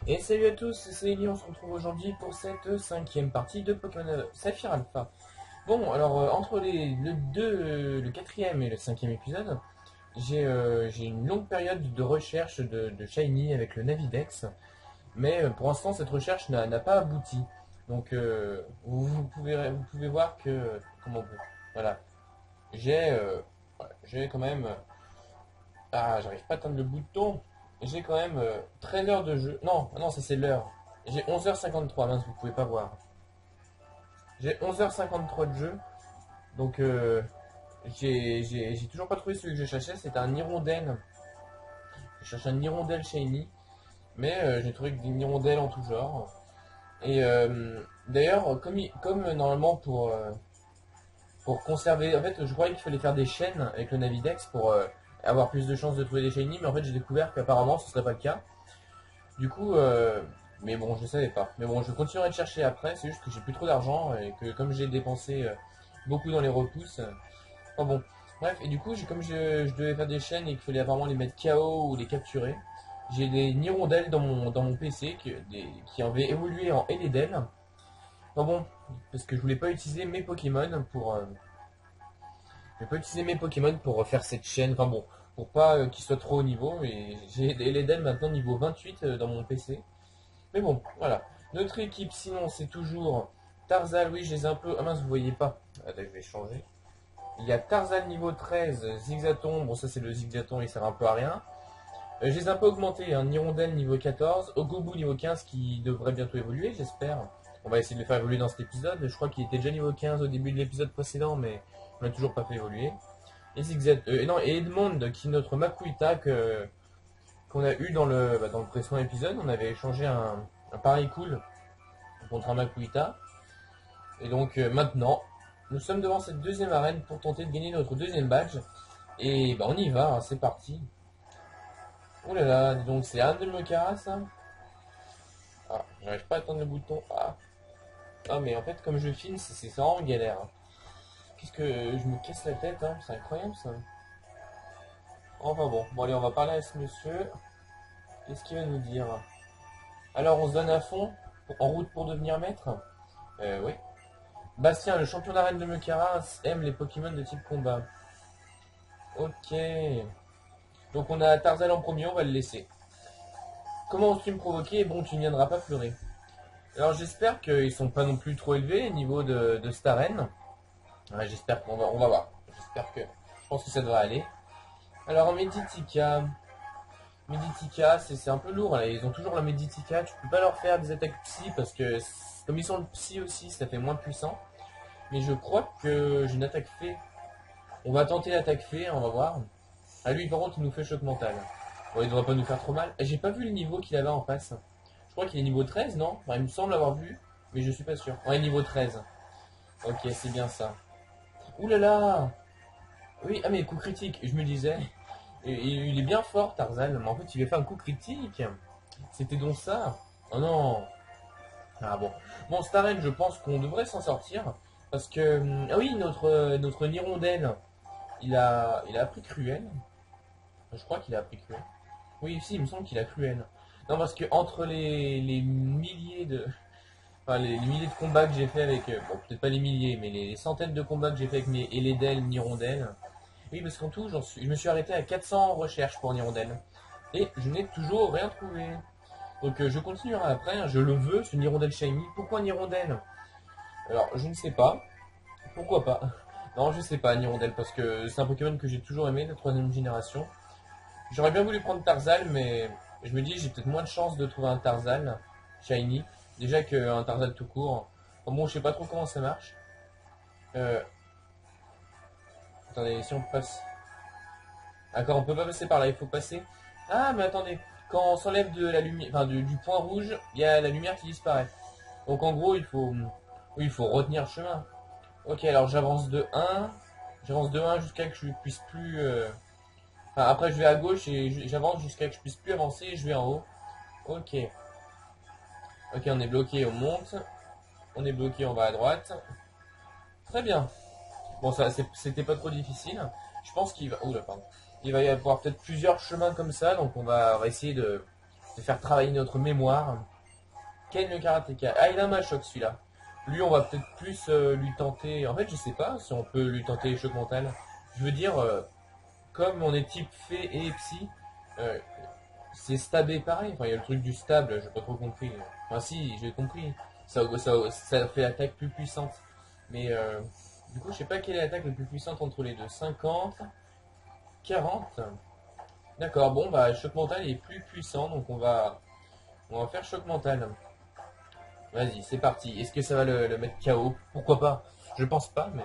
Et salut à tous, c'est Eli, on se retrouve aujourd'hui pour cette cinquième partie de Pokémon Saphir Alpha. Bon, alors entre le quatrième et le cinquième épisode, j'ai une longue période de recherche de Shiny avec le Navidex, mais pour l'instant cette recherche n'a pas abouti. Donc vous pouvez voir que, comment vous, voilà, j'ai quand même, j'arrive pas à atteindre le bouton. J'ai quand même 13 heures de jeu. Non, non, ça c'est l'heure. J'ai 11h53, mince, vous pouvez pas voir. J'ai 11h53 de jeu. Donc, j'ai toujours pas trouvé celui que je cherchais. C'était un hirondelle. Je cherchais un hirondelle shiny. Mais j'ai trouvé que des hirondelles en tout genre. Et d'ailleurs, comme normalement pour conserver. En fait, je croyais qu'il fallait faire des chaînes avec le Navidex pour avoir plus de chances de trouver des shiny. Mais en fait, j'ai découvert qu'apparemment ce serait pas le cas. Du coup, mais bon, je savais pas. Mais bon, je continuerai de chercher après. C'est juste que j'ai plus trop d'argent et que comme j'ai dépensé beaucoup dans les repousses. Enfin bon, bref. Et du coup, comme je devais faire des chaînes et qu'il fallait vraiment les mettre KO ou les capturer, j'ai des hirondelles dans mon PC qui avaient évolué en Eledel. Enfin bon, parce que je voulais pas utiliser mes Pokémon je vais pas utiliser mes Pokémon pour faire cette chaîne. Enfin bon, pour pas qu'ils soient trop haut niveau. Et j'ai des Eledel maintenant niveau 28 dans mon PC. Mais bon, voilà. Notre équipe, sinon, c'est toujours Tarzal. Oui, je les ai un peu. Ah mince, vous voyez pas. Attends, je vais changer. Il y a Tarzal niveau 13, Zigzaton. Bon, ça, c'est le Zigzaton, il sert un peu à rien. Je les ai un peu augmentés. Un Hirondelle niveau 14, Ogobu niveau 15 qui devrait bientôt évoluer, j'espère. On va essayer de le faire évoluer dans cet épisode. Je crois qu'il était déjà niveau 15 au début de l'épisode précédent, mais on l'a toujours pas fait évoluer. Et non, et Edmond, qui est notre Makuita qu'on a eu dans le précédent épisode. On avait échangé un pari cool contre un Makuita. Et donc maintenant, nous sommes devant cette deuxième arène pour tenter de gagner notre deuxième badge. Et bah on y va, hein, c'est parti. Oh là là, dis donc c'est Anne de Mecara ça. Ah, j'arrive pas à atteindre le bouton. Ah mais en fait comme je filme, c'est vraiment galère, hein. Qu'est-ce que je me casse la tête, hein. C'est incroyable ça. Enfin bon, allez on va parler à ce monsieur. Qu'est-ce qu'il va nous dire? Alors on se donne à fond, en route pour devenir maître. Oui. Bastien, le champion d'arène de Mecara, aime les Pokémon de type combat. Ok. Donc on a Tarzal en premier, on va le laisser. Comment oses-tu me provoquer? Bon, tu ne viendras pas pleurer. Alors j'espère qu'ils sont pas non plus trop élevés au niveau de cette arène. Ouais, j'espère on va voir. J'espère que. Je pense que ça devrait aller. Alors Meditika. Meditika, c'est un peu lourd là. Ils ont toujours la Meditika. Tu peux pas leur faire des attaques psy parce que comme ils sont le psy aussi, ça fait moins puissant. Mais je crois que j'ai une attaque fée. On va tenter l'attaque fée, on va voir. Ah lui par contre il nous fait choc mental. Bon, il devrait pas nous faire trop mal. J'ai pas vu le niveau qu'il avait en face. Je crois qu'il est niveau 13, non? Enfin, il me semble l'avoir vu, mais je suis pas sûr. Ouais, niveau 13. Ok, c'est bien ça. Ouh là là. Oui, ah mais coup critique, je me disais. Il est bien fort Tarzan, mais en fait il a fait un coup critique. C'était donc ça. Oh non. Ah bon. Bon, Staren, je pense qu'on devrait s'en sortir. Parce que. Ah oui, notre Nirondelle, il a appris Cruel. Je crois qu'il a appris Cruel. Oui, si, il me semble qu'il a Cruel. Non, parce que entre les milliers de. Enfin, les milliers de combats que j'ai fait avec. Bon, peut-être pas les milliers, mais les centaines de combats que j'ai fait avec mes Eledel, Nirondelle. Oui, parce qu'en tout, je me suis arrêté à 400 recherches pour Nirondelle. Et je n'ai toujours rien trouvé. Donc je continuerai après, hein, je le veux, ce Nirondelle Shiny. Pourquoi Nirondelle? Alors, je ne sais pas. Pourquoi pas? Non, je sais pas, Nirondelle, parce que c'est un Pokémon que j'ai toujours aimé, de troisième génération. J'aurais bien voulu prendre Tarzal, mais je me dis, j'ai peut-être moins de chances de trouver un Tarzal Shiny. Déjà qu'un Tarzal tout court. Bon, je sais pas trop comment ça marche. Euh, Attendez, si on passe. D'accord, on peut pas passer par là, il faut passer. Ah, mais attendez, quand on s'enlève de la lumière, enfin du point rouge, il y a la lumière qui disparaît. Donc en gros, oui, il faut retenir le chemin. Ok, alors j'avance de 1 jusqu'à que je puisse plus. Enfin, après, je vais à gauche et j'avance jusqu'à que je puisse plus avancer et je vais en haut. Ok, ok, on est bloqué, on monte. On est bloqué, on va à droite. Très bien. Bon, ça, c'était pas trop difficile. Je pense qu'il va. Oula, pardon. Il va y avoir peut-être plusieurs chemins comme ça, donc on va essayer de faire travailler notre mémoire. Ken le karatéka. Ah, il a un Machoc celui-là. Lui, on va peut-être plus lui tenter. En fait, je sais pas si on peut lui tenter les chocs mentales. Je veux dire, comme on est type fée et psy, euh, c'est stabé pareil. Enfin, il y a le truc du stable, j'ai pas trop compris. Enfin, si, j'ai compris. Ça fait l'attaque plus puissante. Mais du coup, je sais pas quelle est l'attaque la plus puissante entre les deux. 50, 40. D'accord, bon, bah, choc mental est plus puissant, donc on va faire choc mental. Vas-y, c'est parti. Est-ce que ça va le mettre KO? Pourquoi pas? Je pense pas, mais...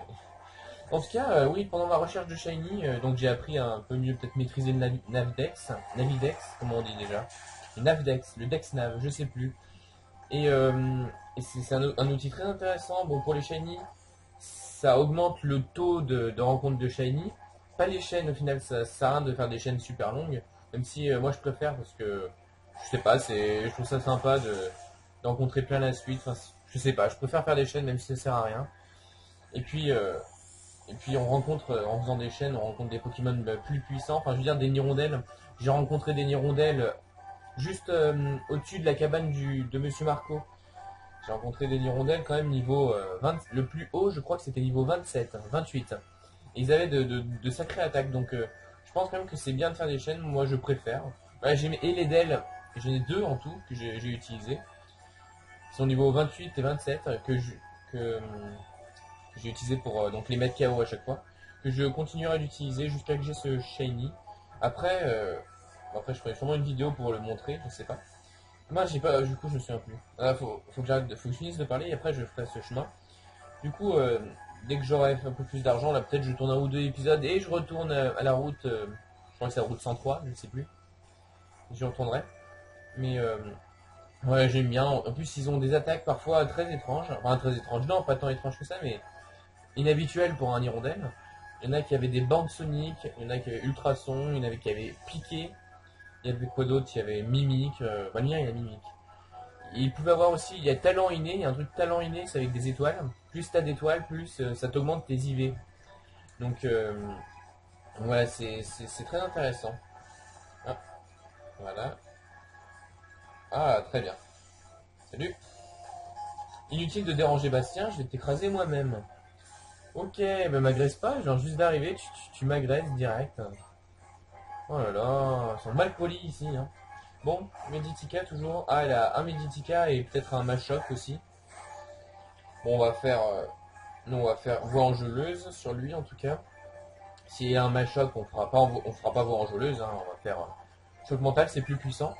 En tout cas, oui, pendant ma recherche de Shiny, donc j'ai appris à un peu mieux peut-être maîtriser le Navidex, comment on dit déjà? Le Navdex, le Dex Nav, je sais plus. Et c'est un outil très intéressant. Bon, pour les Shiny, ça augmente le taux de rencontre de Shiny. Pas les chaînes, au final, ça sert à rien de faire des chaînes super longues. Même si moi je préfère parce que, je sais pas, je trouve ça sympa de rencontrer plein la suite. Enfin, je sais pas, je préfère faire des chaînes même si ça sert à rien. Et puis, euh, et puis on rencontre, en faisant des chaînes, on rencontre des Pokémon plus puissants. Enfin, je veux dire, des Nirondelles. J'ai rencontré des Nirondelles juste au-dessus de la cabane de Monsieur Marco. J'ai rencontré des Nirondelles quand même niveau 20. Le plus haut, je crois que c'était niveau 27, 28. Et ils avaient de sacrées attaques. Donc, je pense quand même que c'est bien de faire des chaînes. Moi, je préfère. Ouais, j'ai et les Dells. J'en ai deux en tout que j'ai utilisé. Ils sont niveau 28 et 27 que j'ai utilisé pour donc les mettre KO à chaque fois. Que je continuerai d'utiliser jusqu'à que j'ai ce Shiny. Après, après, je ferai sûrement une vidéo pour le montrer. Je sais pas. Moi, j'ai pas, du coup, je me souviens plus. Faut que faut que je finisse de parler et après je ferai ce chemin. Du coup, dès que j'aurai un peu plus d'argent, là, peut-être je tourne un ou deux épisodes et je retourne à la route. Je crois que c'est la route 103, je ne sais plus. J'y retournerai. Mais ouais, j'aime bien. En plus, ils ont des attaques parfois très étranges. Enfin, très étranges. Non, pas tant étranges que ça, mais inhabituelles pour un hirondelle. Il y en a qui avaient des bandes soniques, il y en a qui avaient ultrasons, il y en avait qui avaient piqué. Il y avait quoi d'autre? Il y avait mimique. Bah, le mien, il a mimique. Il pouvait avoir aussi, il y a talent inné, il y a un truc talent inné, c'est avec des étoiles. Plus t'as d'étoiles, plus ça t'augmente tes IV. Donc voilà, c'est très intéressant. Ah, voilà. Ah, très bien. Salut. Inutile de déranger Bastien, je vais t'écraser moi-même. Ok, ben m'agresse pas, je viens juste d'arriver, tu m'agresses direct. Oh là là, ils sont mal polis ici. Hein. Bon, Meditica toujours. Ah, elle a un Meditica et peut-être un Machoc aussi. Bon, on va faire voix enjôleuse sur lui en tout cas. S'il y a un Machoc, on fera pas voix enjôleuse. Hein, on va faire choc mental, c'est plus puissant.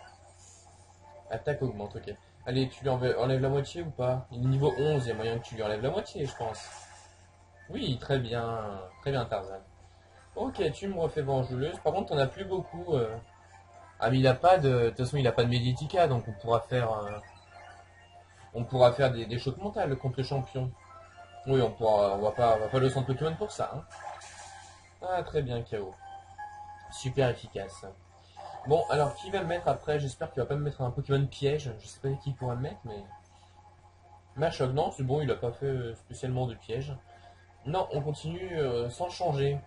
Attaque augmente, ok. Allez, tu lui enlèves la moitié ou pas? Il est niveau 11, il y a moyen que tu lui enlèves la moitié, je pense. Oui, très bien Tarzan. Ok, tu me refais voix enjôleuse. Par contre, on a plus beaucoup. Ah, mais il a pas de toute façon, il a pas de Meditica, donc on pourra faire des chocs mentales contre le champion. Oui, on va pas le centre Pokémon pour ça. Hein. Ah, très bien, KO. Super efficace. Bon, alors qui va me mettre après? J'espère qu'il va pas me mettre un Pokémon piège. Je sais pas qui pourra me mettre, mais. Machoc, non, c'est bon, il a pas fait spécialement de piège. Non, on continue sans changer.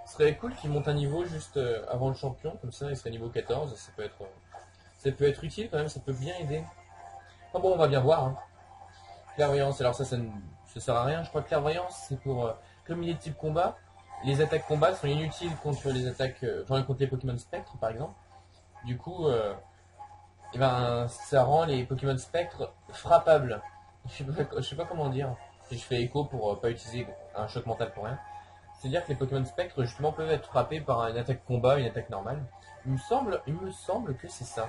Ce serait cool qu'il monte un niveau juste avant le champion, comme ça il serait niveau 14. Ça peut être utile quand même, ça peut bien aider. Enfin bon, on va bien voir. Hein. Clairvoyance, alors ça sert à rien. Je crois que clairvoyance, c'est pour. Comme il est type combat, les attaques combat sont inutiles contre les attaques. Enfin, contre les Pokémon spectres par exemple. Du coup, eh ben, ça rend les Pokémon spectres frappables. Je sais pas comment dire. Et je fais écho pour pas utiliser un choc mental pour rien. C'est-à-dire que les Pokémon spectres justement peuvent être frappés par une attaque combat, une attaque normale. Il me semble que c'est ça.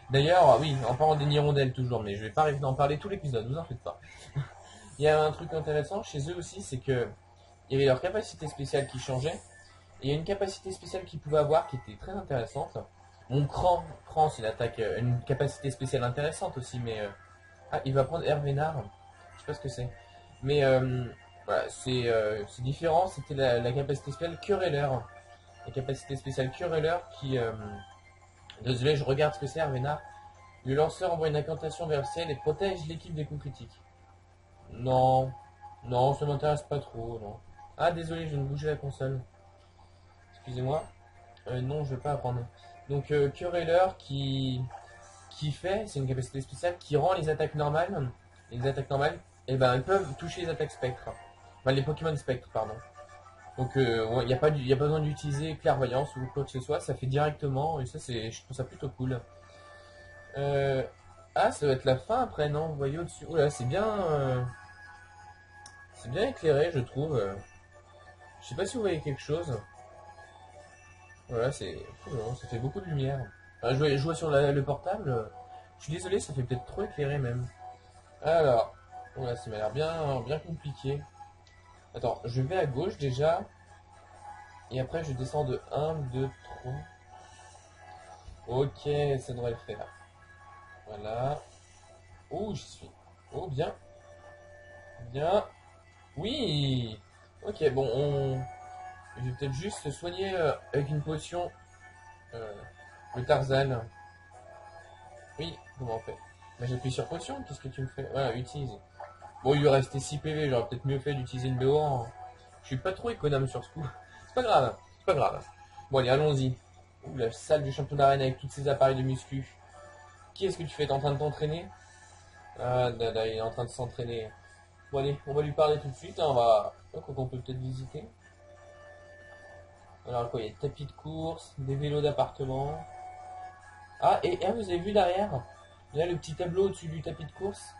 D'ailleurs, oui, en parlant des Nirondelles toujours, mais je vais pas arriver à en parler tout l'épisode, vous en faites pas. Il y a un truc intéressant chez eux aussi, c'est que il y avait leur capacité spéciale qui changeait, et il y a une capacité spéciale qu'ils pouvaient avoir qui était très intéressante. Mon cran c'est une capacité spéciale intéressante aussi, mais ah, il va prendre Hervénard, je sais pas ce que c'est. Mais voilà, c'est différent, c'était la capacité spéciale Quereller. La capacité spéciale Quereller qui... désolé, je regarde ce que c'est Hervénard. Le lanceur envoie une incantation vers le ciel et protège l'équipe des coups critiques. Non, non, ça m'intéresse pas trop, non. Ah, désolé, je viens de bouger la console. Excusez-moi. Non, je vais pas apprendre. Donc Quereller c'est une capacité spéciale qui rend les attaques normales, et ben elles peuvent toucher les attaques spectres. Enfin les Pokémon spectres, pardon. Donc il n'y a pas besoin d'utiliser clairvoyance ou quoi que ce soit, ça fait directement, et ça je trouve ça plutôt cool. Ah, ça doit être la fin après, non? Vous voyez au-dessus. Oula, c'est bien éclairé, je trouve. Je sais pas si vous voyez quelque chose. Voilà, ça fait beaucoup de lumière. Enfin, je vois sur le portable. Je suis désolé, ça fait peut-être trop éclairé même. Alors, voilà, ça m'a l'air bien compliqué. Attends, je vais à gauche déjà. Et après, je descends de 1, 2, 3. Ok, ça devrait le faire. Voilà. Oh, j'y suis. Oh, bien. Bien. Oui. Ok, bon, je vais peut-être juste se soigner avec une potion. Euh, le Tarzan. Oui, comment on fait? Bah, j'appuie sur potion, qu'est-ce que tu me fais? Voilà, utilise. Bon, il lui restait 6 PV, j'aurais peut-être mieux fait d'utiliser une BO. Je suis pas trop économe sur ce coup. C'est pas grave, c'est pas grave. Bon, allez, allons-y. Ouh, la salle du champion d'arène avec tous ces appareils de muscu. Qui est-ce que tu fais? T'es en train de t'entraîner? Ah, dada, il est en train de s'entraîner. Bon, allez, on va lui parler tout de suite. Hein, on va. Oh, quoi qu'on peut peut-être visiter. Alors, quoi, il y a des tapis de course, des vélos d'appartement. Ah, et vous avez vu derrière? Là, le petit tableau au-dessus du tapis de course.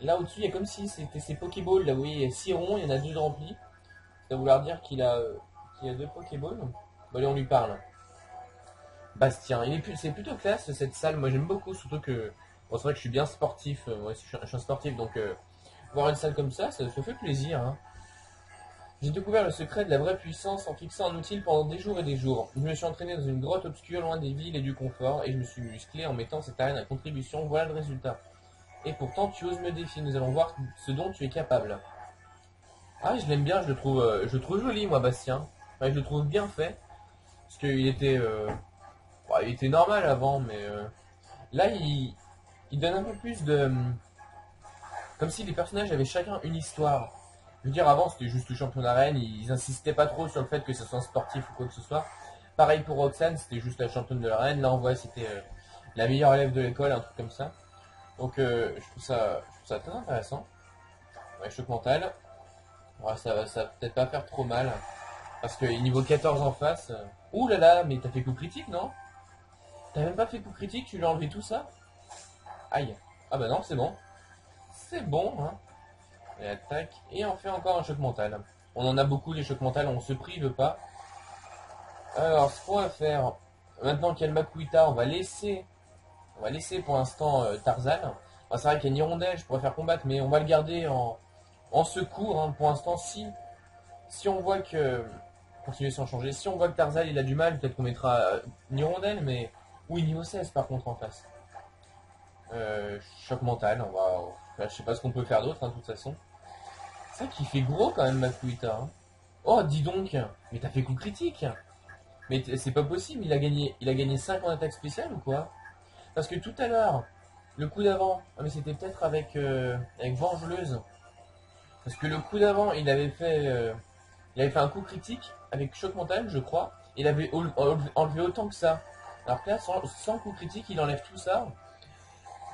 Là, au-dessus, il y a comme si c'était ces Pokéballs. Là, vous voyez, il y a 6 ronds, il y en a 2 de remplis. Ça va vouloir dire qu'il a 2 Pokéballs. Bon, allez, on lui parle. Bastien, c'est plutôt classe cette salle. Moi, j'aime beaucoup, surtout que. Bon, c'est vrai que je suis bien sportif. Moi aussi, je suis un sportif, donc voir une salle comme ça fait plaisir. Hein. J'ai découvert le secret de la vraie puissance en fixant un outil pendant des jours et des jours. Je me suis entraîné dans une grotte obscure, loin des villes et du confort, et je me suis musclé en mettant cette arène à contribution. Voilà le résultat. Et pourtant, tu oses me défier. Nous allons voir ce dont tu es capable. Ah, je l'aime bien, je le trouve joli, moi, Bastien. Enfin, je le trouve bien fait. Parce qu'il était, bah, il était normal avant, mais là, il donne un peu plus de. Comme si les personnages avaient chacun une histoire. Je veux dire, avant, c'était juste le champion d'arène, ils insistaient pas trop sur le fait que ce soit un sportif ou quoi que ce soit. Pareil pour Roxane, c'était juste la championne de l'arène. Là, on voit, c'était la meilleure élève de l'école, un truc comme ça. Donc, je trouve ça très intéressant. Ouais, choc mental. Ouais, ça va peut-être pas faire trop mal. Parce que niveau 14 en face. Ouh là là, mais t'as fait coup critique, non? T'as même pas fait coup critique, tu lui as enlevé tout ça? Aïe. Ah bah non, c'est bon. C'est bon, hein. Et attaque. Et on fait encore un choc mental. On en a beaucoup les chocs mentaux, on se prive pas. Alors, ce qu'on va faire, maintenant qu'il y a le Makuita, on va laisser pour l'instant Tarzan. Bon, c'est vrai qu'il y a une hirondelle, je pourrais faire combattre, mais on va le garder en secours hein, pour l'instant. Si on voit que. Continuer sans changer. Si on voit que Tarzan il a du mal, peut-être qu'on mettra une hirondelle, mais. Oui, niveau 16 par contre en face. Choc mental, enfin, je sais pas ce qu'on peut faire d'autre, hein, de toute façon. C'est vrai qu'il fait gros quand même, Makuita. Hein. Oh, dis donc, mais t'as fait coup critique. Mais c'est pas possible, il a gagné 5 en attaque spéciale ou quoi? Parce que tout à l'heure, le coup d'avant, ah mais c'était peut-être avec Vengeleuse. Parce que le coup d'avant, il avait fait un coup critique avec choc mental, je crois. Il avait enlevé autant que ça. Alors que là, sans coup critique, il enlève tout ça.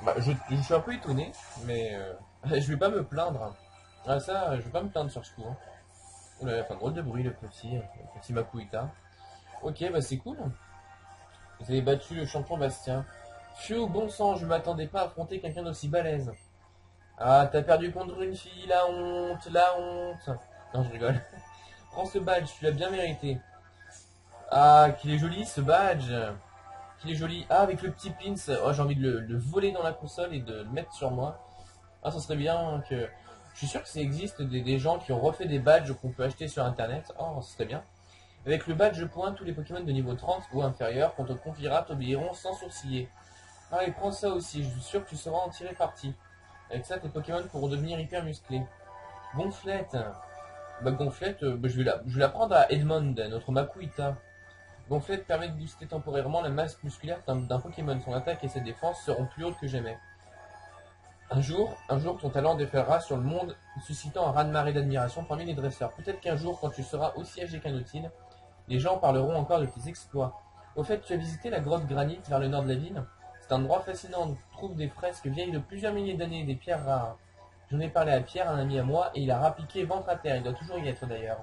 Bah, je suis un peu étonné, mais je vais pas me plaindre. Ah ça, je vais pas me plaindre sur ce coup. Hein. Oula, il a fait un drôle de bruit le petit Makuita. Ok, bah c'est cool. Vous avez battu le champion Bastien. Phew, bon sang, je m'attendais pas à affronter quelqu'un d'aussi balèze. Ah, t'as perdu contre une fille, la honte, la honte. Non, je rigole. Prends ce badge, tu l'as bien mérité. Ah, qu'il est joli ce badge. Qu'il est joli. Ah, avec le petit pins. Oh, j'ai envie de le voler dans la console et de le mettre sur moi. Ah, ça serait bien que. Je suis sûr que ça existe des gens qui ont refait des badges qu'on peut acheter sur internet. Oh, ça serait bien. Avec le badge point, tous les Pokémon de niveau 30 ou inférieur qu'on te confiera t'obéiront sans sourciller. Ah, et prends ça aussi, je suis sûr que tu sauras en tirer parti. Avec ça, tes Pokémon pourront devenir hyper musclés. Gonflette. Bah, Gonflette, bah, je vais la prendre à Edmond, notre Makuita. Gonflette permet de booster temporairement la masse musculaire d'un Pokémon. Son attaque et sa défense seront plus hautes que jamais. Un jour, ton talent déferlera sur le monde, suscitant un raz-de-marée d'admiration parmi les dresseurs. Peut-être qu'un jour, quand tu seras aussi âgé qu'un Nautile, les gens parleront encore de tes exploits. Au fait, tu as visité la grotte granit vers le nord de la ville? C'est un endroit fascinant. On trouve des fresques vieilles de plusieurs milliers d'années, des pierres rares. J'en ai parlé à Pierre, un ami à moi, et il a rappliqué ventre à terre. Il doit toujours y être d'ailleurs.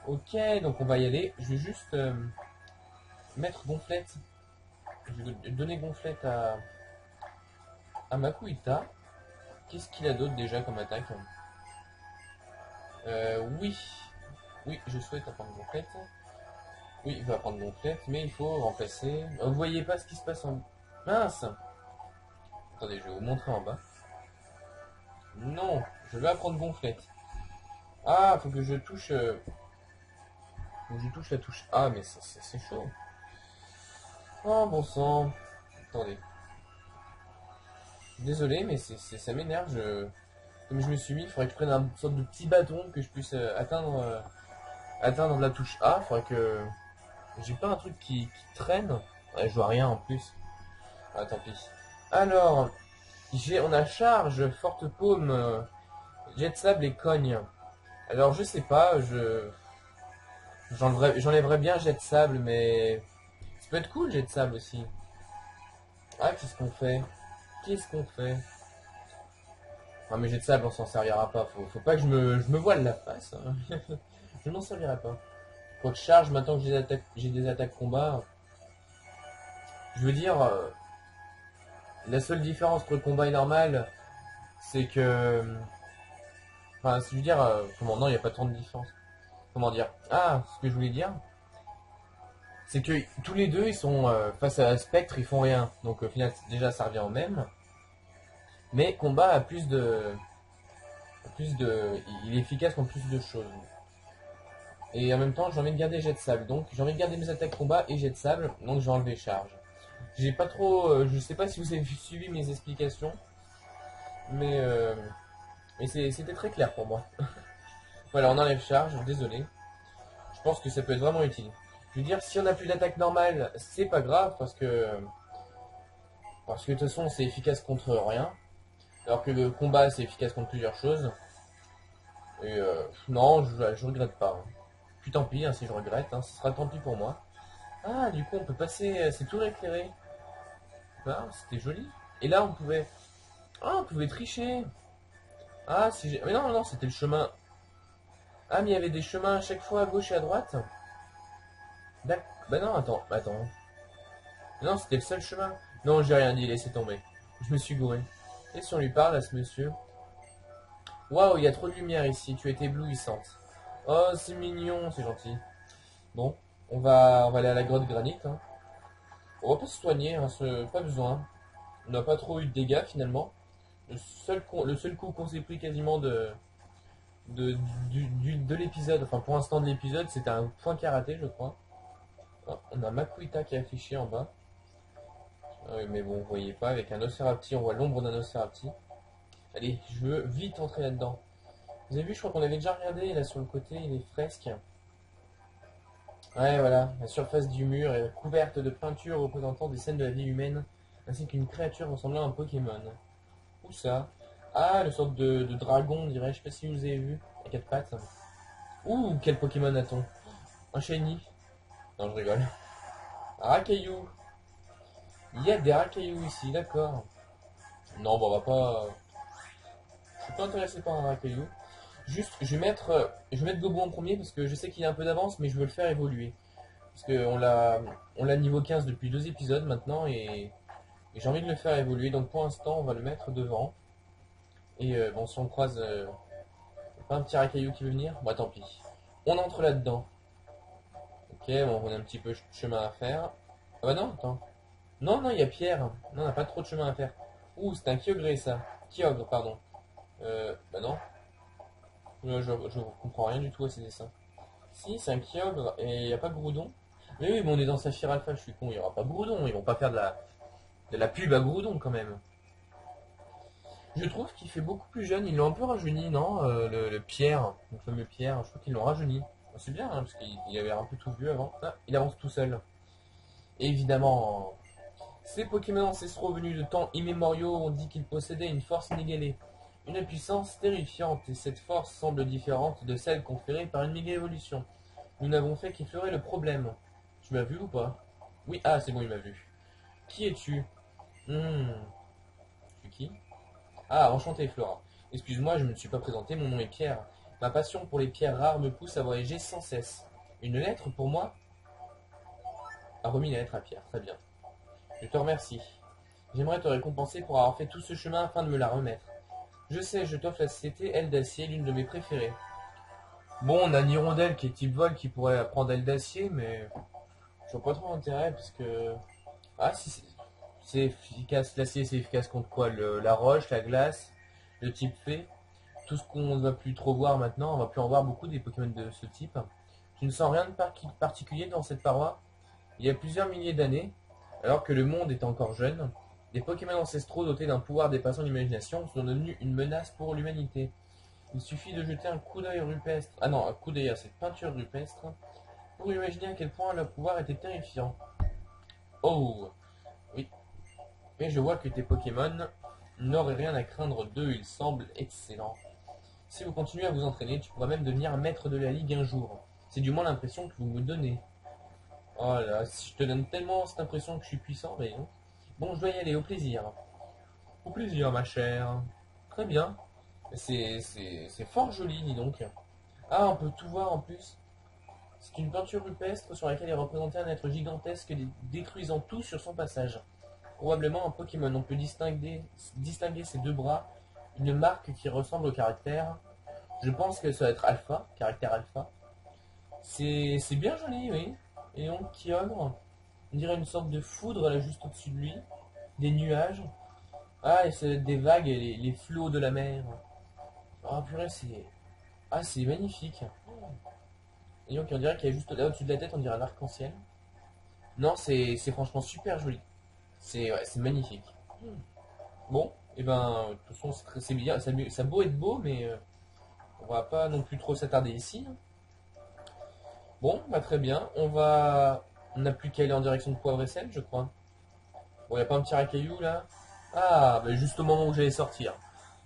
Ok, donc on va y aller. Je vais juste mettre gonflette. Je vais donner gonflette à Makuita. Qu'est-ce qu'il a d'autre déjà comme attaque? Oui. Oui, je souhaite apprendre gonflette. Oui, il va prendre gonflette, mais il faut remplacer. Vous voyez pas ce qui se passe en... Mince! Attendez, je vais vous montrer en bas. Non, je vais apprendre gonflette. Ah, faut que je touche... faut que je touche la touche A, mais c'est chaud. Oh, bon sang. Attendez. Désolé, mais ça m'énerve. Comme je me suis mis, il faudrait que je prenne un sorte de petit bâton que je puisse atteindre la touche A. Il faudrait que... J'ai pas un truc qui traîne. Ouais, je vois rien en plus. Ah, tant pis. Alors, on a charge, forte paume, jet de sable et cogne. Alors, je sais pas, j'enlèverais bien jet de sable, mais ça peut être cool, jet de sable aussi. Ah, qu'est-ce qu'on fait? Qu'est-ce qu'on fait? Ah, mais jet de sable, on s'en servira pas. Faut pas que je me voile la face, hein. Je m'en servirai pas. Faut que je charge maintenant que j'ai des attaques combat. Je veux dire, la seule différence entre combat et normal, c'est que... Enfin, je veux dire, comment non, il n'y a pas tant de différence. Comment dire? Ah, ce que je voulais dire, c'est que tous les deux, ils sont face à Spectre, ils font rien. Donc au final, déjà, ça revient au même. Mais combat a il est efficace contre plus de choses. Et en même temps, j'ai envie de garder jet de sable. Donc j'ai envie de garder mes attaques combat et jet de sable. Donc j'ai enlevé charge. J'ai pas trop, je sais pas si vous avez suivi mes explications, mais c'était très clair pour moi. Voilà, on enlève charge. Désolé. Je pense que ça peut être vraiment utile. Je veux dire, si on n'a plus d'attaque normale, c'est pas grave parce que de toute façon c'est efficace contre rien, alors que le combat c'est efficace contre plusieurs choses. Et non, je regrette pas. Puis tant pis, hein, si je regrette, hein, ce sera tant pis pour moi. Ah, du coup on peut passer, c'est tout éclairé. Ah, c'était joli. Et là on pouvait tricher. Ah, si j'ai, mais non, non, c'était le chemin. Ah, mais il y avait des chemins à chaque fois à gauche et à droite. D'accord. Bah non, attends. Non, c'était le seul chemin. Non, j'ai rien dit, laissez tomber. Je me suis gouré. Et si on lui parle à ce monsieur? Waouh, il y a trop de lumière ici, tu es éblouissante. Oh, c'est mignon, c'est gentil. Bon, on va aller à la grotte granite, hein. On va pas se soigner, hein, pas besoin. On n'a pas trop eu de dégâts finalement. Le seul coup qu'on s'est pris quasiment de l'épisode, enfin pour l'instant de l'épisode, c'était un point karaté, je crois. Oh, on a Makuita qui est affiché en bas. Ah oui, mais bon, vous voyez pas, avec un Nosferapti, on voit l'ombre d'un Nosferapti. Allez, je veux vite entrer là-dedans. Vous avez vu, je crois qu'on avait déjà regardé là sur le côté, les fresques. Ouais, voilà, la surface du mur est couverte de peintures représentant des scènes de la vie humaine, ainsi qu'une créature ressemblant à un Pokémon. Où ça? Ah, une sorte de dragon, dirais-je, je sais pas si vous avez vu, à quatre pattes. Ouh, quel Pokémon a-t-on? Un shiny? Non, je rigole. Un Rakaillou. Il y a des Rakaillou ici, d'accord. Non, bon, on va pas... Je suis pas intéressé par un Rakaillou. Juste, je vais mettre Gobo en premier parce que je sais qu'il a un peu d'avance, mais je veux le faire évoluer. Parce on l'a niveau 15 depuis 2 épisodes maintenant et j'ai envie de le faire évoluer. Donc pour l'instant, on va le mettre devant. Et bon, si on croise pas un petit racaillou qui veut venir, bah tant pis. On entre là-dedans. Ok, bon, on a un petit peu de chemin à faire. Ah bah non, attends. Non, non, il y a Pierre. Non, on n'a pas trop de chemin à faire. Ouh, c'est un Kyogre ça. Kyogre, pardon. Bah non. Je comprends rien du tout à ces dessins. Si, c'est un Kyogre et il n'y a pas Groudon. Mais oui, mais on est dans Saphir Alpha, je suis con, il n'y aura pas Groudon. Ils vont pas faire de la pub à Groudon quand même. Je trouve qu'il fait beaucoup plus jeune, ils l'ont un peu rajeuni, non le Pierre, le fameux Pierre, je trouve qu'ils l'ont rajeuni. C'est bien, hein, parce qu'il avait un peu tout vu avant. Ah, il avance tout seul. Et évidemment, ces Pokémon ancestraux venus de temps immémoriaux ont dit qu'ils possédaient une force inégalée. Une puissance terrifiante, et cette force semble différente de celle conférée par une méga évolution. Nous n'avons fait qu'effleurer le problème. Tu m'as vu ou pas? Oui, ah, c'est bon, il m'a vu. Qui es-tu? Hmm, tu es qui? Ah, enchanté, Flora. Excuse-moi, je ne me suis pas présenté, mon nom est Pierre. Ma passion pour les pierres rares me pousse à voyager sans cesse. Une lettre pour moi? A remis la lettre à Pierre, très bien. Je te remercie. J'aimerais te récompenser pour avoir fait tout ce chemin afin de me la remettre. Je sais, je t'offre la société Aile d'Acier, l'une de mes préférées. Bon, on a une hirondelle qui est type vol qui pourrait prendre Aile d'Acier, mais je vois pas trop l'intérêt parce que... Ah, si, c'est efficace, l'acier c'est efficace contre quoi? La roche, la glace, le type fée. Tout ce qu'on ne va plus trop voir maintenant, on va plus en voir beaucoup des Pokémon de ce type. Tu ne sens rien de particulier dans cette paroi? Il y a plusieurs milliers d'années, alors que le monde est encore jeune, des Pokémon ancestraux dotés d'un pouvoir dépassant l'imagination sont devenus une menace pour l'humanité. Il suffit de jeter un coup d'œil rupestre, ah non, un coup d'œil à cette peinture rupestre, pour imaginer à quel point leur pouvoir était terrifiant. Oh, oui, mais je vois que tes Pokémon n'auraient rien à craindre d'eux, ils semblent excellents. Si vous continuez à vous entraîner, tu pourras même devenir maître de la ligue un jour. C'est du moins l'impression que vous me donnez. Oh là, si je te donne tellement cette impression que je suis puissant, mais non. Bon, je dois y aller, au plaisir. Au plaisir, ma chère. Très bien. C'est fort joli, dis donc. Ah, on peut tout voir en plus. C'est une peinture rupestre sur laquelle est représenté un être gigantesque détruisant tout sur son passage. Probablement un Pokémon. On peut distinguer ses deux bras, une marque qui ressemble au caractère. Je pense que ça va être alpha, caractère alpha. C'est bien joli, oui. Et donc, Kyogre, on dirait une sorte de foudre là juste au-dessus de lui. Des nuages. Ah, et c'est des vagues, et les flots de la mer. Ah, purée, c'est... Ah, c'est magnifique. Et donc, on dirait qu'il y a juste là au-dessus de la tête, on dirait un arc-en-ciel. Non, c'est franchement super joli. C'est ouais, c'est magnifique. Bon, et ben, de toute façon, c'est bien. Ça a beau être beau, mais on va pas non plus trop s'attarder ici. Bon, bah très bien. On n'a plus qu'à aller en direction de Poivre et Sel, je crois. Bon, y a pas un petit racaillou là? Ah, bah juste au moment où j'allais sortir.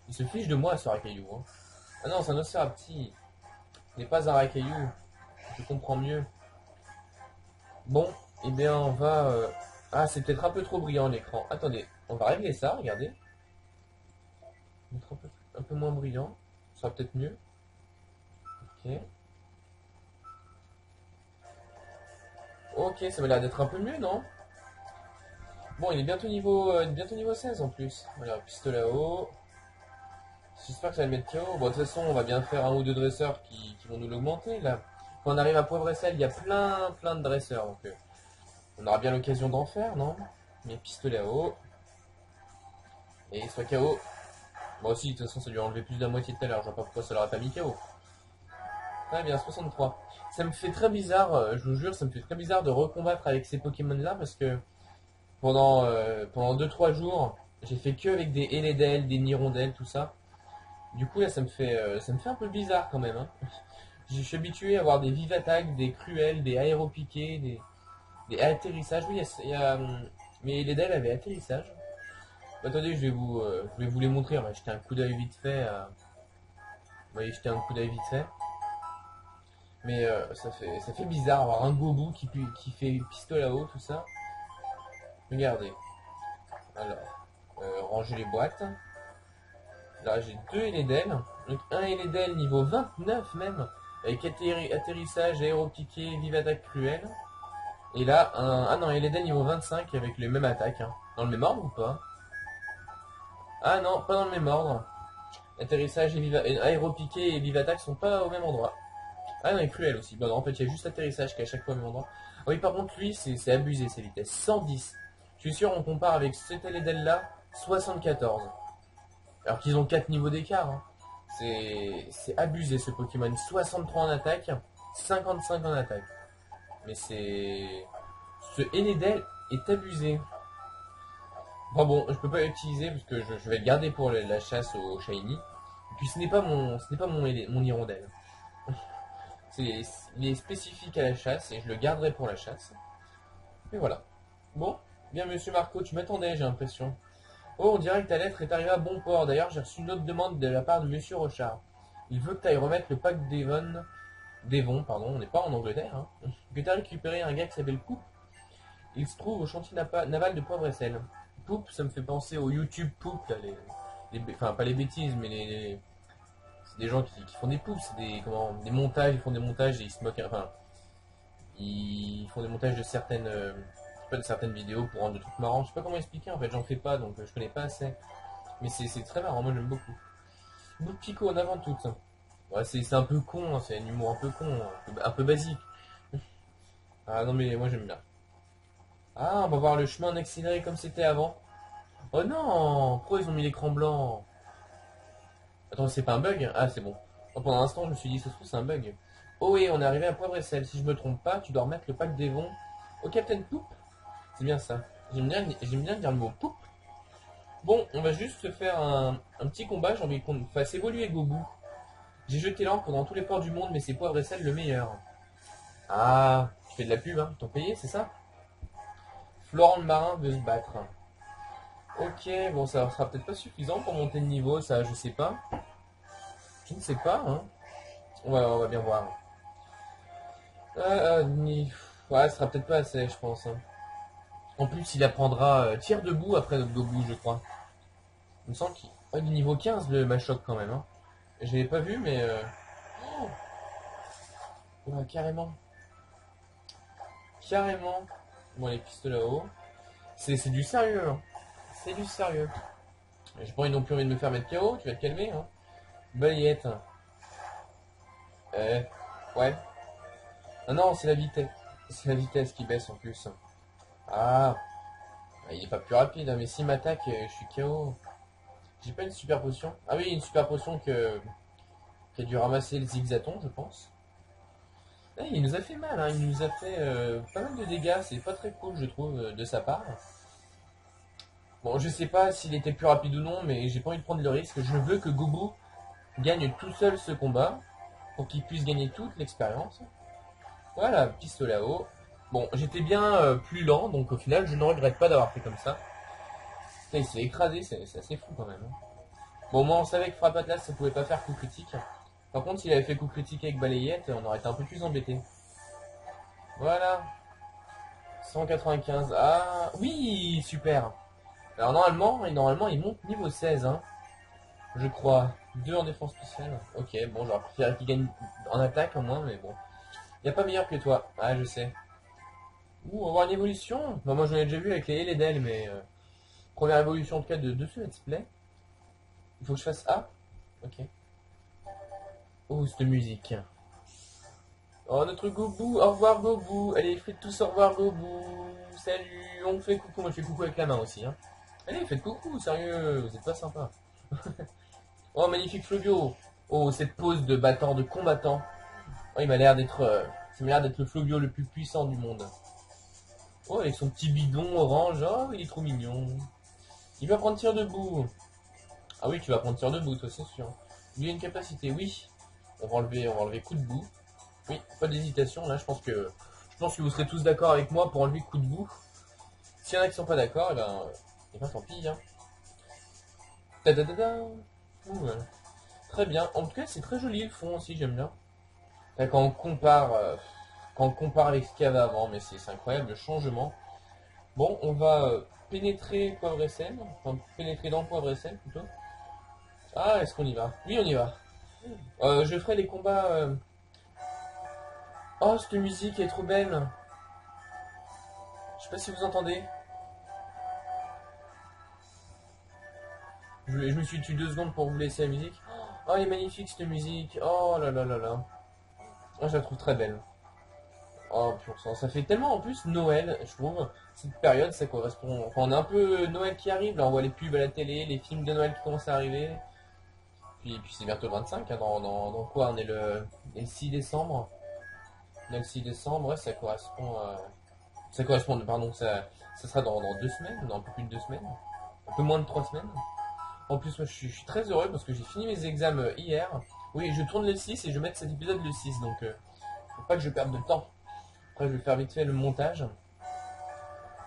Il se fiche de moi, ce racaillou. Hein. Ah non, c'est un Océrapti. Ce n'est pas un racaillou. Je comprends mieux. Bon, eh bien, on va... Ah, c'est peut-être un peu trop brillant l'écran. Attendez, on va régler ça, regardez. Mettre un peu moins brillant. Ça sera peut-être mieux. Ok. Ok, ça m'a l'air d'être un peu mieux, non? Bon, il est bientôt niveau 16 en plus. Voilà, pistolet à eau. J'espère que ça va le mettre KO. Bon, de toute façon, on va bien faire un ou deux dresseurs qui vont nous l'augmenter, là. Quand on arrive à Poivre et Sel, il y a plein de dresseurs, donc on aura bien l'occasion d'en faire, non? Mais pistolet à eau. Et soit KO. Bon, aussi, de toute façon, ça lui a enlevé plus de la moitié tout à l'heure. Je vois pas pourquoi ça l'aurait pas mis KO. Très bien, 63. Ça me fait très bizarre, je vous jure, ça me fait très bizarre de recombattre avec ces Pokémon-là parce que pendant 2-3 jours, j'ai fait que avec des Eledel, des Nirondelles, tout ça. Du coup, là, ça me fait un peu bizarre quand même. Hein. Je suis habitué à avoir des Vivatak, des Cruels, des Aéropiqués, des atterrissages. Oui, mais Eledel avait atterrissage. Attendez, je vais vous les montrer. On va jeter un coup d'œil vite fait. Vous voyez, jeter un coup d'œil vite fait. Mais ça fait bizarre avoir un Gobu qui fait pistolet à eau, tout ça. Regardez. Alors, ranger les boîtes. Là, j'ai deux Eledel. Donc, un Eledel niveau 29 même. Avec atterrissage, aéropiqué, vive attaque cruelle. Et là, ah non, Eledel niveau 25 avec les mêmes attaques. Hein. Dans le même ordre ou pas? Ah non, pas dans le même ordre. Atterrissage et aéropiqué et vive attaque sont pas au même endroit. Ah non, et cruel aussi. Bon, non, en fait, il y a juste atterrissage qui est à chaque fois au même endroit. Ah oui, par contre, lui, c'est abusé ses vitesses. 110. Je suis sûr, on compare avec cet Eledel là, 74. Alors qu'ils ont 4 niveaux d'écart. Hein. C'est abusé ce Pokémon. 63 en attaque, 55 en attaque. Mais c'est... Ce Eledel est abusé. Enfin bon, je peux pas l'utiliser parce que je vais le garder pour la chasse au Shiny. Et puis ce n'est pas mon hirondelle. Il est spécifique à la chasse et je le garderai pour la chasse. Et voilà. Bon, bien monsieur Marco, tu m'attendais, j'ai l'impression. Oh, on dirait que ta lettre est arrivée à bon port. D'ailleurs, j'ai reçu une autre demande de la part de monsieur Rochard. Il veut que tu ailles remettre le pack Devon, pardon, on n'est pas en Angleterre, hein, que tu as récupéré un gars qui s'appelle Coupe. Il se trouve au chantier naval de Poivre et Sel. Poupe, ça me fait penser au YouTube Poupe, là, enfin pas les bêtises, mais c'est des gens qui font des poupes, c'est des montages, ils font des montages et ils se moquent, enfin, ils font des montages de certaines, je sais pas, de certaines vidéos pour rendre le truc marrant. Je sais pas comment expliquer, en fait, j'en fais pas, donc je connais pas assez. Mais c'est très marrant, moi j'aime beaucoup. Bout de Pico en avant toute. Ouais, c'est un peu con, hein, c'est un humour un peu con, un peu basique. Ah non mais moi j'aime bien. Ah, on va voir le chemin en accéléré comme c'était avant. Oh non, pourquoi ils ont mis l'écran blanc? Attends, c'est pas un bug? Ah, c'est bon. Oh, pendant un instant, je me suis dit, ça se trouve, c'est un bug. Oh oui, on est arrivé à Poivre et Sel. Si je me trompe pas, tu dois remettre le pack d'Evon au Captain Poop. C'est bien ça. J'aime bien dire le mot Poop. Bon, on va juste se faire un petit combat. J'ai envie qu'on fasse évoluer Gobu. J'ai jeté l'encre dans tous les ports du monde, mais c'est Poivre et Sel le meilleur. Ah, tu fais de la pub, hein? T'ont payé, c'est ça? Florent le marin veut se battre. Ok, bon, ça sera peut-être pas suffisant pour monter de niveau, ça, je sais pas. Je ne sais pas, hein. On va bien voir. Ouais, ce sera peut-être pas assez, je pense, hein. En plus, il apprendra tir debout après notre Gobu, je crois. Il me semble qu'il est du niveau 15, le Machoc, quand même, hein. Je l'ai pas vu, mais... Ouais, carrément. Carrément. Bon, les pistes là-haut. C'est du sérieux, hein. C'est du sérieux. J'ai pas non plus envie de me faire mettre KO, tu vas te calmer, hein. Balayette. Euh, ouais. Ah non, c'est la vitesse. C'est la vitesse qui baisse en plus. Ah, il est pas plus rapide, hein, mais s'il m'attaque, je suis KO. J'ai pas une super potion. Ah oui, une super potion qui a dû ramasser le zigzaton, je pense. Eh, il nous a fait mal, hein. Il nous a fait pas mal de dégâts. C'est pas très cool, je trouve, de sa part. Bon, je sais pas s'il était plus rapide ou non, mais j'ai pas envie de prendre le risque. Je veux que Gobu gagne tout seul ce combat pour qu'il puisse gagner toute l'expérience. Voilà, pistolet à eau. Bon, j'étais bien plus lent, donc au final, je ne regrette pas d'avoir fait comme ça. Putain, il s'est écrasé, c'est assez fou quand même, hein. Bon, moi, on savait que Frappe Atlas, ça pouvait pas faire coup critique. Par contre, s'il avait fait coup critique avec Balayette, on aurait été un peu plus embêté. Voilà. 195. Ah, oui, super. Alors, normalement, il monte niveau 16, hein. Je crois. 2 en défense spéciale. Ok, bon, j'aurais préféré qu'il gagne en attaque au moins, mais bon. Y a pas meilleur que toi. Ah, je sais. Ouh, on va voir une évolution. Bah, moi, je l'ai déjà vu avec les L et Del, mais première évolution en tout cas de ce let's play. Il faut que je fasse A. Ok. Oh, cette musique. Oh, notre Gobu. Au revoir, Gobu. Allez, faites tous au revoir, Gobu. Salut. On fait coucou. Moi, je fais coucou avec la main aussi, hein. Allez, faites coucou, sérieux. Vous êtes pas sympa. Oh, magnifique Fluvio. Oh, cette pose de battant, de combattant. Oh, il m'a l'air d'être... ça m'a l'air d'être le Fluvio le plus puissant du monde. Oh, avec son petit bidon orange. Oh, il est trop mignon. Il va prendre tir debout. Ah oui, tu vas prendre tir debout, toi, c'est sûr. Il y a une capacité, oui. On va enlever coup de bout. Oui, pas d'hésitation. Là, je pense que vous serez tous d'accord avec moi pour enlever coup de bout. S'il y en a qui sont pas d'accord, et ben tant pis, hein. Ta-da-da-da. Ouh, très bien. En tout cas, c'est très joli le fond aussi, j'aime bien. Là, quand on compare avec ce qu'il y avait avant, mais c'est incroyable le changement. Bon, on va pénétrer Poivre et Sel, enfin pénétrer dans Poivre et Sel plutôt. Ah, est-ce qu'on y va? Oui, on y va. Je ferai les combats. Oh, cette musique est trop belle. Je sais pas si vous entendez. Je me suis tué 2 secondes pour vous laisser la musique. Oh, elle est magnifique cette musique. Oh là là là là. Oh, je la trouve très belle. Oh, pur sang. Ça fait tellement en plus Noël, je trouve. Cette période, ça correspond. Enfin, on a un peu Noël qui arrive. Là, on voit les pubs à la télé, les films de Noël qui commencent à arriver. Puis c'est bientôt le 25. Hein, dans quoi? On est le 6 décembre. On est le 6 décembre, ouais, ça correspond à. Ça correspond, pardon, ça sera dans 2 semaines, dans un peu plus de 2 semaines. Un peu moins de 3 semaines. En plus, moi, je suis très heureux parce que j'ai fini mes examens hier. Oui, je tourne le 6 et je vais mettre cet épisode le 6, donc faut pas que je perde de temps. Après, je vais faire vite fait le montage.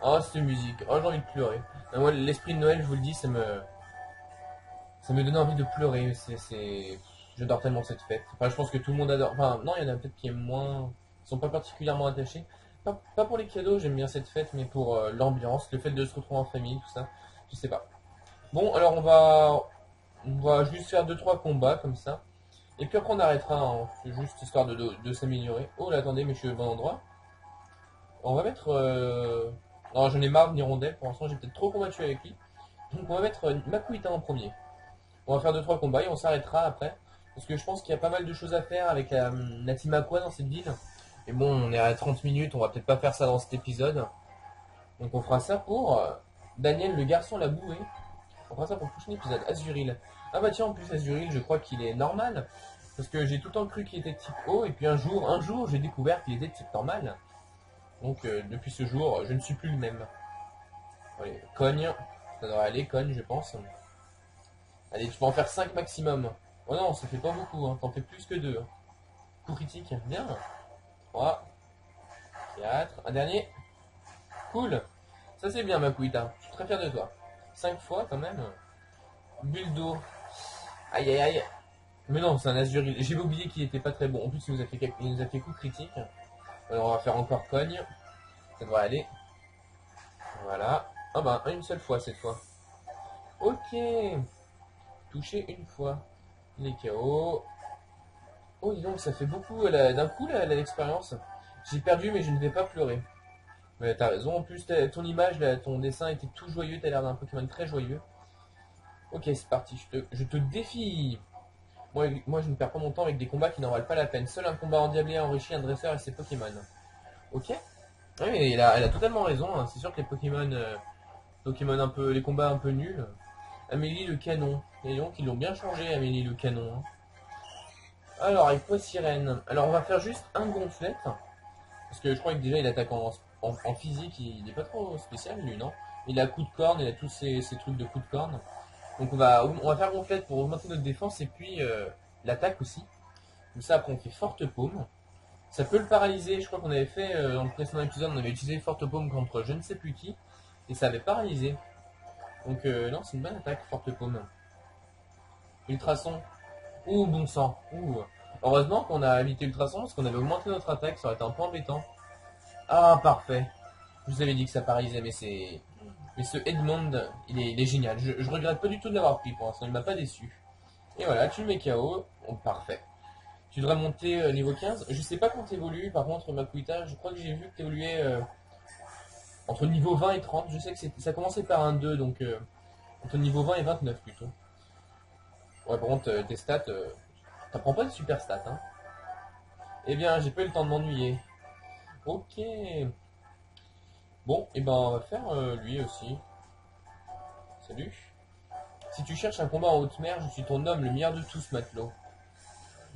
Oh, cette musique. Oh, j'ai envie de pleurer. Moi, l'esprit de Noël, je vous le dis, ça me donne envie de pleurer. J'adore tellement cette fête. Enfin, je pense que tout le monde adore. Enfin, non, il y en a peut-être qui aiment moins, qui sont pas particulièrement attachés. pas pour les cadeaux, j'aime bien cette fête, mais pour l'ambiance, le fait de se retrouver en famille, tout ça. Je sais pas. Bon, alors on va juste faire deux trois combats comme ça. Et puis après on arrêtera, hein. C'est juste histoire de s'améliorer. Oh là, attendez, mais je suis au bon endroit. On va mettre... Non, j'en ai marre de Nirondelle, pour l'instant j'ai peut-être trop combattu avec lui. Donc on va mettre Makuhita en premier. On va faire deux trois combats et on s'arrêtera après. Parce que je pense qu'il y a pas mal de choses à faire avec la team Aqua dans cette ville. Et bon, on est à 30 minutes, on va peut-être pas faire ça dans cet épisode. Donc on fera ça pour Daniel le garçon la bouée. On fera ça pour le prochain épisode. Azuril. Ah bah tiens, en plus Azuril, je crois qu'il est normal. Parce que j'ai tout le temps cru qu'il était type O. Et puis un jour, j'ai découvert qu'il était type normal. Donc depuis ce jour, je ne suis plus le même. Allez, cogne. Ça devrait aller, cogne, je pense. Allez, tu peux en faire 5 maximum. Oh non, ça fait pas beaucoup, hein. T'en fais plus que 2. Coup critique, bien. 3, 4, un dernier. Cool. Ça c'est bien, Makuhita. Je suis très fier de toi. 5 fois quand même. Bulle d'eau. Aïe aïe aïe. Mais non, c'est un Azuril. J'ai oublié qu'il était pas très bon. En plus, il nous a fait coup critique. Alors, on va faire encore cogne. Ça devrait aller. Voilà. Ah bah, une seule fois cette fois. Ok. Touché une fois. Les KO. Oh, dis donc, ça fait beaucoup d'un coup l'expérience. J'ai perdu, mais je ne vais pas pleurer. Mais t'as raison, en plus, ton image, là, ton dessin était tout joyeux. T'as l'air d'un Pokémon très joyeux. Ok, c'est parti. Je te défie. Moi, je ne perds pas mon temps avec des combats qui n'en valent pas la peine. Seul un combat endiablé enrichit un dresseur et ses Pokémon. Ok. Oui, mais elle a totalement raison, hein. C'est sûr que les Pokémon un peu, les combats un peu nuls. Amélie le canon. Et donc ils l'ont bien changé, Amélie le canon, hein. Alors avec quoi sirène? Alors on va faire juste un gonflette. Parce que je crois que déjà il attaque en physique, il est pas trop spécial lui, non? Il a coup de corne, il a tous ces trucs de coup de corne. Donc on va faire gonflette pour augmenter notre défense et puis l'attaque aussi. Comme ça après on fait forte paume. Ça peut le paralyser, je crois qu'on avait fait dans le précédent épisode, on avait utilisé forte paume contre je ne sais plus qui, et ça avait paralysé. Donc non, c'est une bonne attaque, forte paume. Ultrason. Ouh, bon sang. Ouh. Heureusement qu'on a évité Ultrason parce qu'on avait augmenté notre attaque, ça aurait été un peu embêtant. Ah, parfait. Je vous avais dit que ça paralysait, mais c'est... Mais ce Edmond, il est génial. Je regrette pas du tout de l'avoir pris pour l'instant, il m'a pas déçu. Et voilà, tu le mets KO. Oh, parfait. Tu devrais monter niveau 15. Je sais pas quand t'évolues, par contre, Makuhita, je crois que j'ai vu que t'évoluais entre niveau 20 et 30. Je sais que ça commençait par un 2, donc entre niveau 20 et 29 plutôt. Ouais, par contre, tes stats, t'apprends pas de super stats, hein. Eh bien, j'ai pas eu le temps de m'ennuyer. Ok. Bon, et ben on va faire lui aussi. Salut. Si tu cherches un combat en haute mer, je suis ton homme, le meilleur de tous, matelot.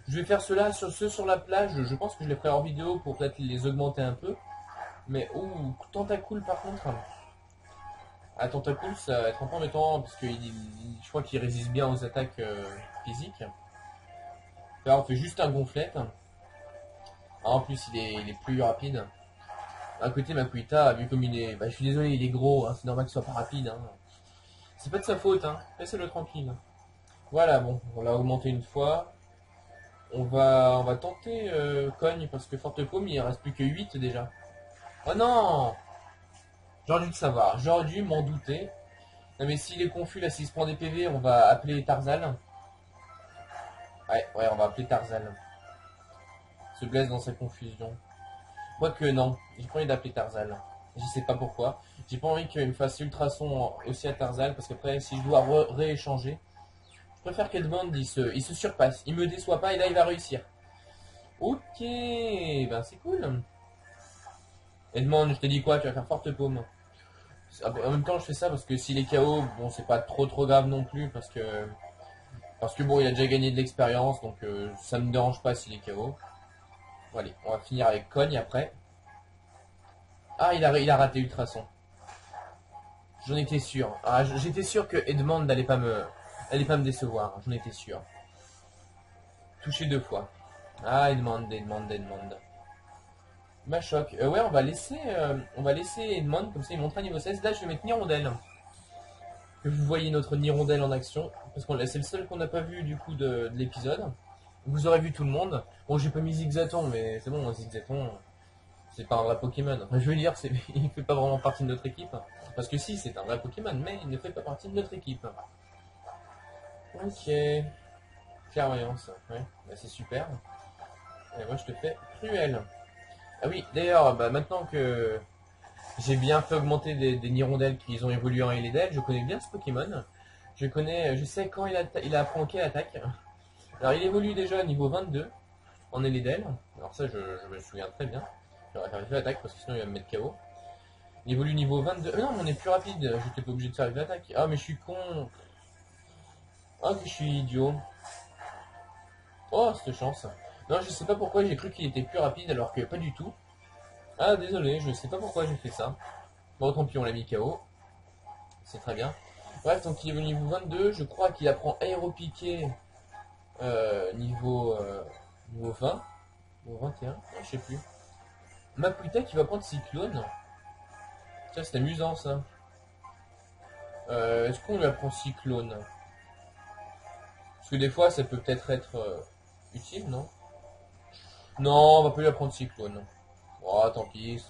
Je vais faire cela sur ceux sur la plage. Je pense que je les ferai en vidéo pour peut-être les augmenter un peu. Mais, ouh, Tentacool par contre. Ah, Tentacool, ça va être un peu embêtant parce que je crois qu'il résiste bien aux attaques physiques. Là, on fait juste un gonflette. Ah, en plus, il est plus rapide. À côté, Makuhita, vu comme il est... Bah, je suis désolé, il est gros, hein, c'est normal qu'il soit pas rapide. Hein. C'est pas de sa faute, hein. Laissez-le tranquille. Voilà, bon, on l'a augmenté une fois. On va tenter Cogne, parce que Forte Paume, il reste plus que 8 déjà. Oh non! J'aurais dû le savoir, j'aurais dû m'en douter. Non mais s'il est confus là, s'il se prend des PV, on va appeler Tarzal. Ouais, on va appeler Tarzal. Se blesse dans sa confusion. Quoique non, j'ai pas envie d'appeler Tarzal. Je sais pas pourquoi. J'ai pas envie qu'il me fasse ultrason aussi à Tarzal, parce qu'après, si je dois rééchanger, je préfère qu'Edmond il se surpasse. Il me déçoit pas et là il va réussir. Ok, ben c'est cool. Edmond, je t'ai dit quoi? Tu vas faire forte paume. En même temps, je fais ça parce que s'il est KO, bon, c'est pas trop grave non plus, parce que bon, il a déjà gagné de l'expérience, donc ça me dérange pas s'il est KO. Bon, allez, on va finir avec Cogne après. Ah, il a raté Ultrason. J'en étais sûr. Ah, j'étais sûr que Edmond n'allait pas me décevoir. J'en étais sûr. Touché 2 fois. Ah, Edmond. Machoc. Ouais, on va laisser Edmond, comme ça il montera niveau 16. Là, je vais mettre Nirondelle. Que vous voyez notre Nirondelle en action. Parce que c'est le seul qu'on n'a pas vu du coup de l'épisode. Vous aurez vu tout le monde. Bon, j'ai pas mis Zigzaton, mais c'est bon, Zigzaton, C'est pas un vrai Pokémon. Enfin, je veux dire, il fait pas vraiment partie de notre équipe. Parce que si, c'est un vrai Pokémon, mais il ne fait pas partie de notre équipe. Ok. Clairvoyance, ouais, bah, c'est super. Et moi je te fais cruel. Ah oui, d'ailleurs, bah, maintenant que j'ai bien fait augmenter des Nirondelles qui ont évolué en Eledel, je connais bien ce Pokémon. Je sais quand il apprend quelle attaque. Alors il évolue déjà à niveau 22 en Eledel. Alors ça je me souviens très bien. J'aurais fait l'attaque parce que sinon il va me mettre KO. Il évolue niveau 22. Non, mais on est plus rapide. J'étais pas obligé de faire l'attaque. Ah mais je suis con. Ah que je suis idiot. Oh cette chance. Non, je sais pas pourquoi j'ai cru qu'il était plus rapide alors que pas du tout. Ah désolé, je sais pas pourquoi j'ai fait ça. Bon tant pis, on l'a mis KO. C'est très bien. Bref, donc il est niveau 22, je crois qu'il apprend aéropiqué niveau 20. Niveau 21, je sais plus. Mapuita qui va prendre cyclone. Ça c'est amusant ça. Est-ce qu'on lui apprend cyclone? Parce que des fois ça peut peut-être être, utile, non? Non, on va pas lui apprendre cyclone. Oh tant pis,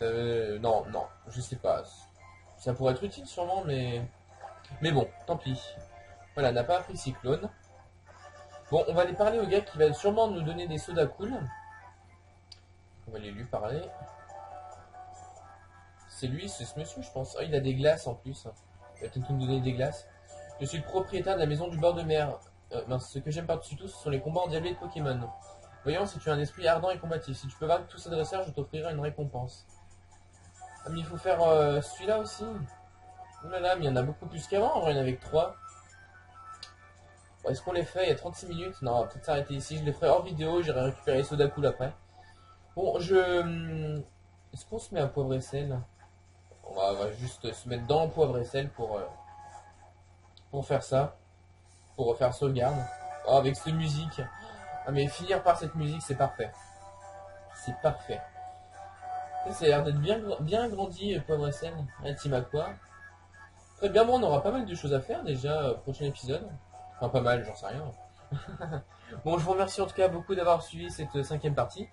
non, non, je sais pas. Ça pourrait être utile sûrement, mais bon, tant pis. Voilà, n'a pas appris cyclone. Bon, on va aller parler au gars qui va sûrement nous donner des sodas cool. On va aller lui parler. C'est lui, c'est ce monsieur, je pense. Oh, il a des glaces en plus. Il va peut-être nous donner des glaces. Je suis le propriétaire de la maison du bord de mer. Mince, ce que j'aime par-dessus tout, ce sont les combats endiablés de Pokémon. Voyons si tu as un esprit ardent et combatif. Si tu peux vaincre tous ces dresseurs, je t'offrirai une récompense. Ah, mais il faut faire celui-là aussi. Oh là là, mais il y en a beaucoup plus qu'avant. En vrai, il y en avait que 3. Bon, est-ce qu'on les fait? Il y a 36 minutes. Non, on va peut-être s'arrêter ici. Je les ferai hors vidéo. J'irai récupérer les soda cool après. Bon, est-ce qu'on se met à poivre et sel? On va juste se mettre dans poivre et sel pour faire ça. Pour refaire sauvegarde. Oh, avec cette musique. Ah, mais finir par cette musique, c'est parfait. C'est parfait. Ça a l'air d'être bien grandi, poivre et sel. Un team à quoi? Très bien, bon, on aura pas mal de choses à faire déjà, prochain épisode. Enfin, pas mal, j'en sais rien. Bon, je vous remercie en tout cas beaucoup d'avoir suivi cette 5e partie.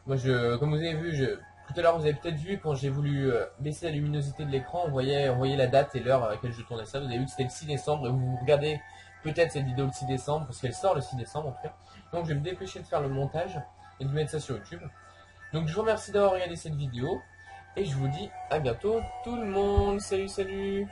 Moi, comme vous avez vu, tout à l'heure, vous avez peut-être vu quand j'ai voulu baisser la luminosité de l'écran, on voyait la date et l'heure à laquelle je tournais ça. Vous avez vu que c'était le 6 décembre et vous regardez peut-être cette vidéo le 6 décembre parce qu'elle sort le 6 décembre en tout cas. Donc, je vais me dépêcher de faire le montage et de mettre ça sur YouTube. Donc, je vous remercie d'avoir regardé cette vidéo et je vous dis à bientôt tout le monde. Salut, salut!